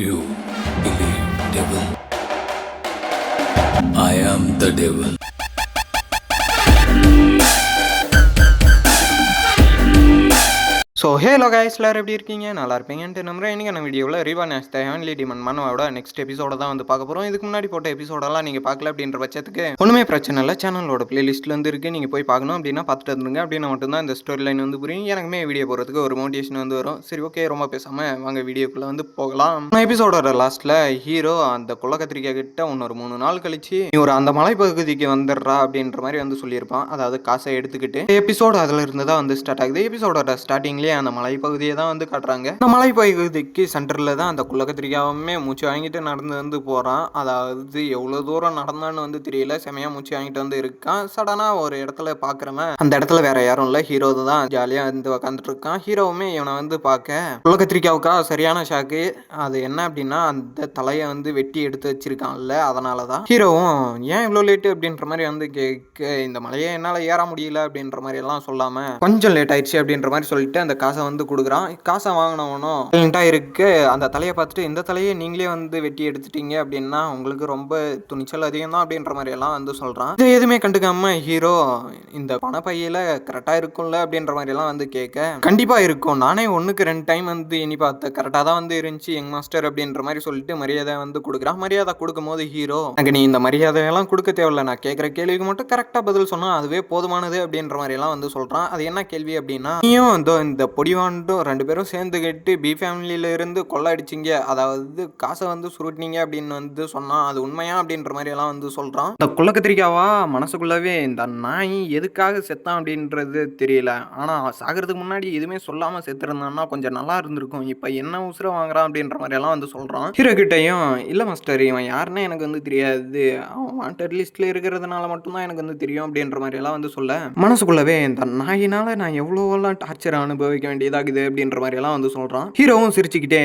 You believe devil. I am the devil. Hello guys, எல்லாரும் எப்படி இருக்கீங்க? நல்லா இருப்பீங்கன்ட்டு நம்புறேன். இன்றைக்கி வீடியோவில் Rivan as the heavenly demon மனோவோட நெக்ஸ்ட் எபிசோட தான் வந்து பார்க்க போகிறோம். இதுக்கு முன்னாடி போட்ட எபிசோடெல்லாம் நீங்கள் பார்க்கல அப்படின்ற பட்சத்துக்கு ஒன்றுமே பிரச்சனை இல்லை. சேனலோட பிளேலிஸ்ட்டில் வந்து இருக்குது, நீங்கள் போய் பார்க்கணும் அப்படின்னா பார்த்துட்டு வந்துருங்க. அப்படின்னா மட்டும்தான் இந்த ஸ்டோரி லைன் வந்து புரியும். எனக்குமே வீடியோ போகிறதுக்கு ஒரு மோட்டிவேஷன் வந்து வரும். சரி, ஓகே, ரொம்ப பேசாமல் வாங்க வீடியோக்குள்ளே வந்து போகலாம். எபிசோடோட லாஸ்ட்டில் ஹீரோ அந்த கொள்ளக்கத்திரிக்காய் கிட்ட இன்னொரு 3 நாள் கழிச்சு நீ ஒரு அந்த மலைப்பகுதிக்கு வந்துடுறா அப்படின்ற மாதிரி வந்து சொல்லியிருப்பான். அதாவது காசை எடுத்துக்கிட்டு எபிசோடு அதில் இருந்து தான் வந்து ஸ்டார்ட் ஆகுது. எபிசோடோட ஸ்டார்டிங்லேயே அந்த மலைப்பகுதியை தான் வந்து காட்டுறாங்க. அந்த மலைப்பகுதிக்கு சென்டர்ல தான் அந்த குள்ளக்கத்திரிக்காவுமே மூச்சு வாங்கிட்டு நடந்து வந்து போறான். அதாவது எவ்வளவு தூரம் நடந்தான்னு வந்து தெரியல, செமையா மூச்சு வாங்கிட்டு வந்து இருக்கான். சடனா ஒரு இடத்துல பாக்குறவன் அந்த இடத்துல வேற யாரும் இல்ல, ஹீரோ தான் ஜாலியா வந்து உக்காந்துட்டு இருக்கான். ஹீரோவுமே இவனை வந்து பார்க்க குள்ளக்கத்திரிக்காவுக்கா சரியான ஷாக்கு. அது என்ன அப்படின்னா, அந்த தலையை வந்து வெட்டி எடுத்து வச்சிருக்கான்ல, அதனாலதான் ஹீரோவும் ஏன் இவ்வளவு லேட்டு அப்படின்ற மாதிரி வந்து கேட்க, இந்த மலையை என்னால ஏற முடியல அப்படின்ற மாதிரி எல்லாம் சொல்லாம கொஞ்சம் லேட் ஆயிடுச்சு அப்படின்ற மாதிரி சொல்லிட்டு அந்த காசை வந்து கொடுக்குறான். காசை வாங்கினவனும் இருக்கு. அந்த தலையை பார்த்துட்டு, இந்த தலையை நீங்களே வந்து வெட்டி எடுத்துட்டீங்க அப்படின்னா உங்களுக்கு ரொம்ப துணிச்சல் அதிகம் தான் அப்படின்ற மாதிரி எல்லாம் வந்து சொல்றான். இது எதுவுமே கண்டுக்காம ஹீரோ இந்த பணப்பையில கரெக்டா இருக்கும்ல அப்படின்ற மாதிரி எல்லாம் வந்து கேட்க, கண்டிப்பா இருக்கும், நானே 1க்கு 2 டைம் வந்து எண்ணி பார்த்தேன், கரெக்டா தான் வந்து இருந்துச்சு யங் மாஸ்டர் அப்படின்ற மாதிரி சொல்லிட்டு மரியாதை வந்து கொடுக்குறான். மரியாதை கொடுக்கும் போது ஹீரோ, எனக்கு நீ இந்த மரியாதையெல்லாம் கொடுக்க தேவையில்ல, நான் கேட்குற கேள்விக்கு மட்டும் கரெக்டா பதில் சொன்னா அதுவே போதுமானது அப்படின்ற மாதிரி எல்லாம் வந்து சொல்றான். அது என்ன கேள்வி அப்படின்னா, நீயும் இந்த பொடிவாண்டும் 2 பேரும் சேர்ந்துக்கிட்டு பி ஃபேமிலியில இருந்து கொள்ளை அடிச்சிங்க, அதாவது காசை வந்து சுருட்டினீங்க அப்படின்னு வந்து சொன்னா அது உண்மையா அப்படின்ற மாதிரி எல்லாம் வந்து சொல்றான். இந்த குள்ளக்கத்திரிக்காவா மனசுக்குள்ளவே இந்த நாய் எதுக்காக செத்தான் அப்படின்றது தெரியல, ஆனா சாகிறதுக்கு முன்னாடி எதுவுமே சொல்லாம செத்துருந்தான்னா கொஞ்சம் நல்லா இருந்திருக்கும், இப்ப என்ன உசுர வாங்குறான் அப்படின்ற மாதிரி எல்லாம் வந்து சொல்றான். ஹீரோ கிட்டையும், இல்ல மாஸ்டர், இவன் யாருன்னு எனக்கு வந்து தெரியாது, அவன் வாண்டட் லிஸ்ட்ல இருக்கிறதுனால மட்டும்தான் எனக்கு வந்து தெரியும் அப்படின்ற மாதிரி எல்லாம் வந்து சொல்ல, மனசுக்குள்ளவே இந்த நாயினால நான் எவ்வளோலாம் டார்ச்சர் அனுபவிக்க வேண்டியதாகுது அப்படின்ற மாதிரி எல்லாம் வந்து சொல்றான். ஹீரோவும் சிரிச்சுக்கிட்டே,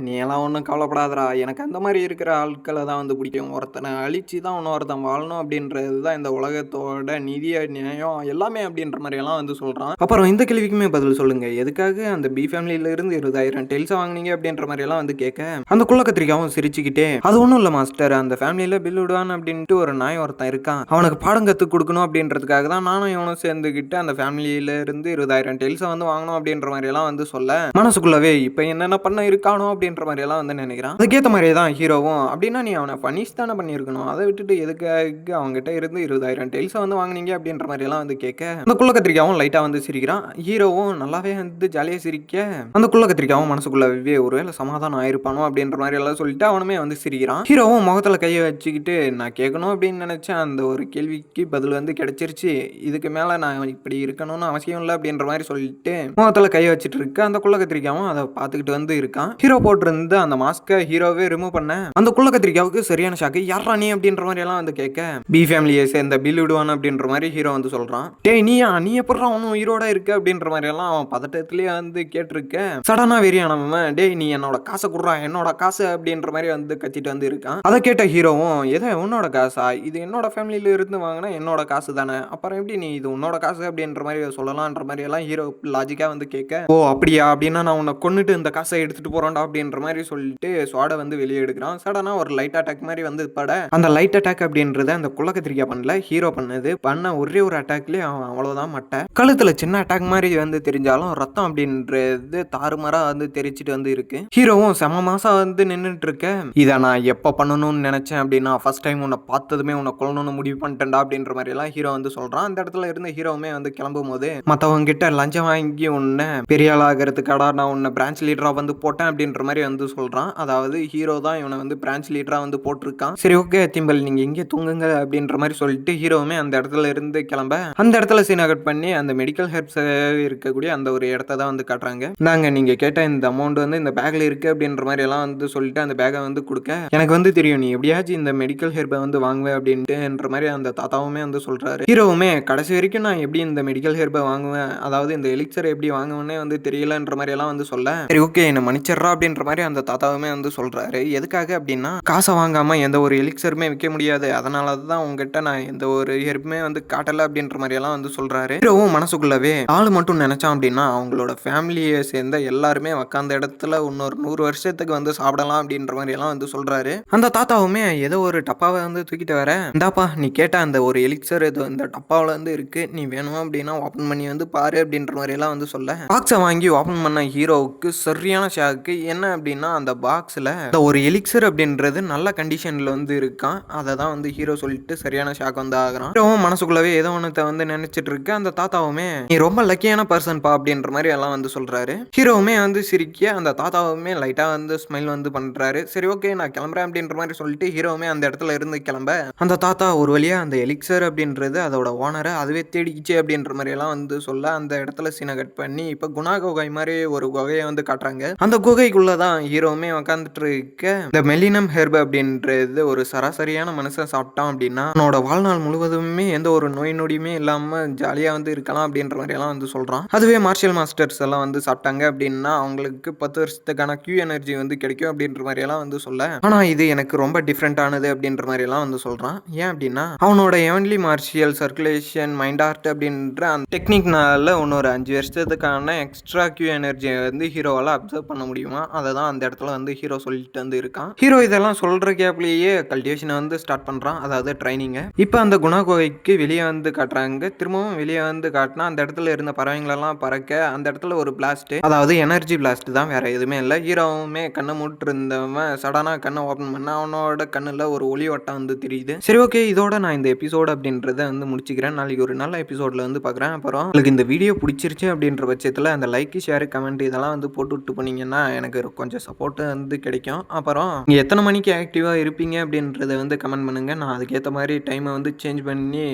நீ எல்லாம் ஒன்றும் கவலைப்படாதரா, எனக்கு அந்த மாதிரி இருக்கிற ஆட்களை தான் வந்து பிடிக்கும், ஒருத்தனை அழிச்சு தான் ஒருத்தன் வாழணும் அப்படின்றது தான் இந்த உலகத்தோட நிதிய நியாயம் எல்லாமே அப்படின்ற மாதிரி எல்லாம் வந்து சொல்றான். அப்புறம் இந்த கேள்விக்குமே பதில் சொல்லுங்க, எதுக்காக அந்த பி ஃபேமிலியில இருந்து 20,000 டெல்ஸ் வாங்கினீங்க அப்படின்ற மாதிரி எல்லாம் வந்து கேட்க, அந்த குள்ளக்கத்திரிக்காவும் சிரிச்சுக்கிட்டே, அது ஒன்றும் இல்லை மாஸ்டர், அந்த ஃபேமிலியில பில் விடுவான் அப்படின்ட்டு ஒரு நாய் ஒருத்தன் இருக்கான், அவனுக்கு பாடம் கற்றுக் கொடுக்கணும் அப்படின்றதுக்காக தான் நானும் இவனும் சேர்ந்துக்கிட்டு அந்த ஃபேமிலியில இருந்து 20,000 டெல்ஸை வந்து வாங்கணும் அப்படின்ற மாதிரி எல்லாம் வந்து சொல்ல, மனசுக்குள்ளவே இப்ப என்னென்ன பண்ண இருக்கானோ அப்படின்ற மாதிரி எல்லாம் வந்து நினைக்கிறான். அதுக்கேற்ற மாதிரியே தான் ஹீரோவும், அப்படின்னா நீ அவனை பனிஷ் தானே பண்ணியிருக்கணும், அதை விட்டுட்டு எதுக்காக அவங்ககிட்ட இருந்து 20,000 டெல்ஸை வந்து வாங்கினீங்க அப்படின்ற மாதிரி எல்லாம் வந்து கேட்க, அந்த குள்ளக்கத்திரிக்காவும் லைட்டா வந்து சிரிக்கிறான். ஹீரோவும் நல்லாவே வந்து ஜாலியா சிரிக்க, அந்த குள்ளக்கத்திரிக்காவும் மனசுக்குள்ளவே ஒருவேளை சமாதானம் ஆயிருப்பானோ அப்படின்ற மாதிரி எல்லாம் சொல்லிட்டு அவனுமே வந்து சிரிக்கிறான். ஹீரோவும் முகத்துல கையை வச்சுக்கிட்டு, நான் கேட்கணும் அப்படின்னு நினைச்சேன் அந்த ஒரு கேள்விக்கு பதில் வந்து கிடைச்சிருச்சு, இதுக்கு மேல நான் இப்படி இருக்கணும்னு அவசியம் இல்லை அப்படின்ற மாதிரி சொல்லிட்டு முகத்துல கையை வச்சுட்டு இருக்க, அந்த குள்ளக்கத்திரிக்காவும் அதை பார்த்துக்கிட்டு வந்து இருக்கான். ஹீரோ போட்டிருந்த அந்த மாஸ்கை ஹீரோவே ரிமூவ் பண்ண, அந்த குள்ளக்கத்திரிக்காவுக்கு சரியான ஷாக்கு. யாரா நீ அப்படின்ற மாதிரி எல்லாம் வந்து கேட்க, பி ஃபேமிலியை சேர்ந்த பில் விடுவான் அப்படின்ற மாதிரி ஹீரோ வந்து சொல்றான். டேய் நீ எப்படா அவனும் உயிரோட இருக்க அப்படின்ற மாதிரி எல்லாம் அவன் பதட்டத்திலேயே வந்து கேட்டிருக்க. சடனா வெறியானவன், டேய் நீ என்னோட காசை குடுறா, என்னோட காசு அப்படின்ற மாதிரி வந்து கத்திட்டு வந்து இருக்கான். அதை கேட்ட ஹீரோவும், எதை உன்னோட காசா, இது என்னோட ஃபேமிலியில இருந்து வாங்கினா என்னோட காசு தானே, அப்புறம் எப்படி நீ இது உன்னோட காசு அப்படின்ற மாதிரி சொல்லலாம்ன்ற மாதிரி எல்லாம் ஹீரோ லாஜிக்கா வந்து கேட்க, ஓ அப்படியா, அப்படின்னா நான் உன்னை கொண்டுட்டு இந்த காசை எடுத்துட்டு போறான்டா அப்படின்ற மாதிரி சொல்லிட்டு ஸ்வாடை வந்து வெளியே எடுக்கிறான். சடனா ஒரு லைட் அட்டாக் மாதிரி வந்து பட, அந்த லைட் அட்டாக் அப்படின்றத அந்த குள்ளக்கத்திரிக்காய் பண்ணல, ஹீரோ பண்ண ஒரே ஒரு அட்டாக்லயே அவன் அவ்வளவுதான் மட்டை. கழுத்துல சின்ன அட்டாக் மாதிரி வந்து தெரிஞ்சாலும் ரத்தம் அப்படின்றது தாறுமாறா வந்து தெரிச்சிட்டு வந்து இருக்கு. ஹீரோவும் செம மாசா வந்து நின்றுட்டு இருக்க, இதை நான் எப்ப பண்ணணும்னு நினைச்சேன் அப்படின்னா ஃபர்ஸ்ட் டைம் உன்னை பார்த்ததுமே உன்னை கொல்லணும்னு முடிவு பண்ணிட்டேன்டா அப்படின்ற மாதிரி எல்லாம் ஹீரோ வந்து சொல்றான். அந்த இடத்துல இருந்து ஹீரோவுமே வந்து கிளம்பும் போது, மத்தவங்க கிட்ட லஞ்சம் வாங்கி உன்னை பெரிய ஆளாகிறதுக்காடா நான் உன்னை பிரான்ச் லீடரா வந்து போட்டேன் அப்படின்ற மாதிரி வந்து சொல்றான். அதாவது ஹீரோ தான் இவனை வந்து பிரான்ச் லீடரா வந்து போட்டிருக்கான். சரி ஓகே திம்பல், நீங்க இங்கே தூங்குங்க அப்படின்ற மாதிரி சொல்லிட்டு ஹீரோவுமே அந்த இடத்துல இருந்து கிளம்ப, அந்த இடத்துல சீனா கட் பண்ணி அந்த மெடிக்கல் ஹெல்ப்ஸ் இருக்கக்கூடிய அந்த ஒரு இடத்த தான் வந்து காட்டுறாங்க. நாங்க நீங்க கேட்ட இந்த அமௌண்ட் வந்து இந்த பேக்ல இருக்கு அப்படின்ற மாதிரி எல்லாம் வந்து சொல்லிட்டு அந்த பேக்கை வந்து கொடுக்க, எனக்கு வந்து தெரியும் நீ எப்படியாச்சும் இந்த மெடிக்கல் ஹெல்ப்பை வந்து வாங்குவேன் அப்படின்ட்டுன்ற மாதிரி அந்த தாத்தாவுமே வந்து சொல்றாரு. ஹீரோவுமே கடைசி வரைக்கும் நான் எப்படி இந்த மெடிக்கல் ஹெல்ப்பை வாங்குவேன், அதாவது இந்த எலிக்சரை எப்படி வாங்க வாங்குவனே வந்து தெரியலன்ற மாதிரி எல்லாம் வந்து சொல்ல, சரி ஓகே என்ன மன்னிச்சிடுறா அப்படின்ற மாதிரி அந்த தாத்தாவுமே வந்து சொல்றாரு. எதுக்காக அப்படின்னா, காசை வாங்காம எந்த ஒரு எலிக்சருமே விற்க முடியாது, அதனால தான் உங்ககிட்ட நான் எந்த ஒரு ஹெர்புமே வந்து காட்டல அப்படின்ற மாதிரி எல்லாம் வந்து சொல்றாரு. ஹீரோவும் மனசுக்குள்ளவே ஆளு மட்டும் நினைச்சான் அப்படின்னா அவங்களோட ஃபேமிலியை சேர்ந்த எல்லாருமே உக்காந்த இடத்துல இன்னொரு 100 வருஷத்துக்கு வந்து சாப்பிடலாம் அப்படின்ற மாதிரி எல்லாம் வந்து சொல்றாரு. அந்த தாத்தாவுமே ஏதோ ஒரு டப்பாவை வந்து தூக்கிட்டு வர, இந்தாப்பா நீ கேட்ட அந்த ஒரு எலிக்சர் இது இந்த டப்பாவில் வந்து இருக்கு, நீ வேணும் அப்படின்னா ஓப்பன் பண்ணி வந்து பாரு அப்படின்ற மாதிரி எல்லாம் வந்து சொல்ல, பாக்ஸை வாங்கி ஓப்பன் பண்ண ஹீரோவுக்கு சரியான ஷாக்கு. என்ன அப்படின்னா அந்த பாக்ஸில் இந்த ஒரு எலிக்சர் அப்படின்றது நல்ல கண்டிஷனில் வந்து இருக்கான். அதை தான் வந்து ஹீரோ சொல்லிட்டு சரியான ஷாக் வந்து ஆகுறான். ஹீரோவும் மனசுக்குள்ளவே ஏதோ ஒன்றத்தை வந்து நினைச்சிட்டு இருக்கு. அந்த தாத்தாவுமே நீ ரொம்ப லக்கியான பர்சன் பா அப்படின்ற மாதிரி எல்லாம் வந்து சொல்றாரு. ஹீரோவுமே வந்து சிரிக்க அந்த தாத்தாவுமே லைட்டா வந்து ஸ்மைல் வந்து பண்றாரு. சரி ஓகே நான் கிளம்புறேன் அப்படின்ற மாதிரி சொல்லிட்டு ஹீரோவுமே அந்த இடத்துல இருந்து கிளம்ப, அந்த தாத்தா ஒரு வழியா அந்த எலிக்சர் அப்படின்றது அதோட ஓனரை அதுவே தேடிக்கிச்சு அப்படின்ற மாதிரி எல்லாம் வந்து சொல்ல, அந்த இடத்துல சீனை கட் பண்ணி இப்ப குணா குகை மாதிரி ஒரு குகையை வந்து காட்டுறாங்க. அந்த குகைக்குள்ளதான் ஹீரோவுமே உட்காந்துட்டு இருக்க, இந்த மெலினம் ஹெர்ப் அப்படின்றது ஒரு சராசரியான மனுஷன் சாப்பிட்டான் அப்படின்னா அவனோட வாழ்நாள் முழுவதுமே எந்த ஒரு நோய் நொடியுமே இல்லாம ஜாலியா வந்து இருக்கலாம் அப்படின்ற மாதிரி எல்லாம் வந்து சொல்றான். அதுவே மார்ஷியல் மாஸ்டர்ஸ் எல்லாம் வந்து சாப்பிட்டாங்க அப்படின்னா அவங்களுக்கு 10 வருஷத்துக்கான கியூ எனர்ஜி வந்து கிடைக்கும் அப்படின்ற மாதிரி எல்லாம் வந்து சொல்ல, ஆனா இது எனக்கு ரொம்ப டிஃப்ரெண்டானது அப்படின்ற மாதிரி எல்லாம் வந்து சொல்றான். ஏன் அப்படின்னா அவனோட evenly martial circulation mind art அப்படின்ற அந்த டெக்னிக்னால இன்னொரு 5 வருஷத்துக்கான எக்ஸ்ட்ரா கியூ எனர்ஜியை வந்து ஹீரோவால அப்சர்வ் பண்ண முடியுமா, அதை தான் அந்த இடத்துல வந்து ஹீரோ சொல்லிட்டு வந்து இருக்கான். ஹீரோ இதெல்லாம் சொல்ற கேப்லேயே கல்டிவேஷனை வந்து ஸ்டார்ட் பண்றான், அதாவது ட்ரைனிங்கை. இப்போ அந்த குணா குகைக்கு வெளியே வந்து காட்டுறாங்க. திரும்பவும் வெளியே வந்து காட்டினா அந்த இடத்துல இருந்த பறவைங்களெல்லாம் பறக்க, அந்த இடத்துல ஒரு பிளாஸ்ட், அதாவது எனர்ஜி பிளாஸ்ட் தான், வேற எதுவுமே இல்லை. ஹீரோவுமே கண்ணை மூட்டு இருந்தவன் சடனா கண்ணை ஓப்பன் பண்ண அவனோட கண்ணுல ஒரு ஒளி வட்டம் வந்து தெரியுது. சரி ஓகே இதோட நான் இந்த எபிசோடு அப்படின்றத வந்து முடிச்சுக்கிறேன். நாளைக்கு ஒரு நல்ல எபிசோட்ல வந்து பார்க்குறேன். அப்புறம் உங்களுக்கு இந்த வீடியோ பிடிச்சிருச்சு அப்படின்ற பட்சத்தில் அந்த லைக் ஷேர் கமெண்ட் இதெல்லாம் வந்து போட்டு விட்டு போனீங்கன்னா எனக்கு கொஞ்சம் சப்போர்ட் வந்து கிடைக்கும். அப்புறம் நீங்கள் எத்தனை மணிக்கு ஆக்டிவாக இருப்பீங்க அப்படின்றத வந்து கமெண்ட் பண்ணுங்க. நான் அதுக்கேற்ற மாதிரி டைமை வந்து சேஞ்ச் பண்ணி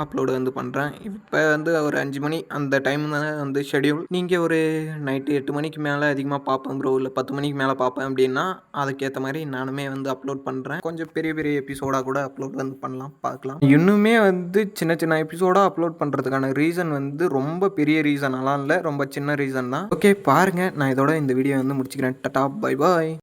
அப்லோடு வந்து பண்ணுறேன். இப்போ வந்து ஒரு 5 மணி அந்த டைம் தான் வந்து ஷெடியூல். நீங்கள் ஒரு நைட்டு 8 மணிக்கு மேலே அதிகமாக பார்ப்பேன் ப்ரோ, இல்லை 10 மணிக்கு மேலே பார்ப்பேன் அப்படின்னா அதுக்கேற்ற மாதிரி நானுமே வந்து அப்லோட் பண்ணுறேன். கொஞ்சம் பெரிய பெரிய எபிசோடாக கூட அப்லோட் வந்து பண்ணலாம், பார்க்கலாம். இன்னுமே வந்து சின்ன சின்ன எபிசோடாக அப்லோட் பண்ணுறதுக்கான ரீசன் வந்து ரொம்ப பெரிய ரீசனெல்லாம் இல்லை, ரொம்ப சின்ன ரீசன் தான். ஓகே பாருங்கள், நான் இதோட இந்த வீடியோ வந்து முடிச்சுக்கிறேன். Tata bye bye.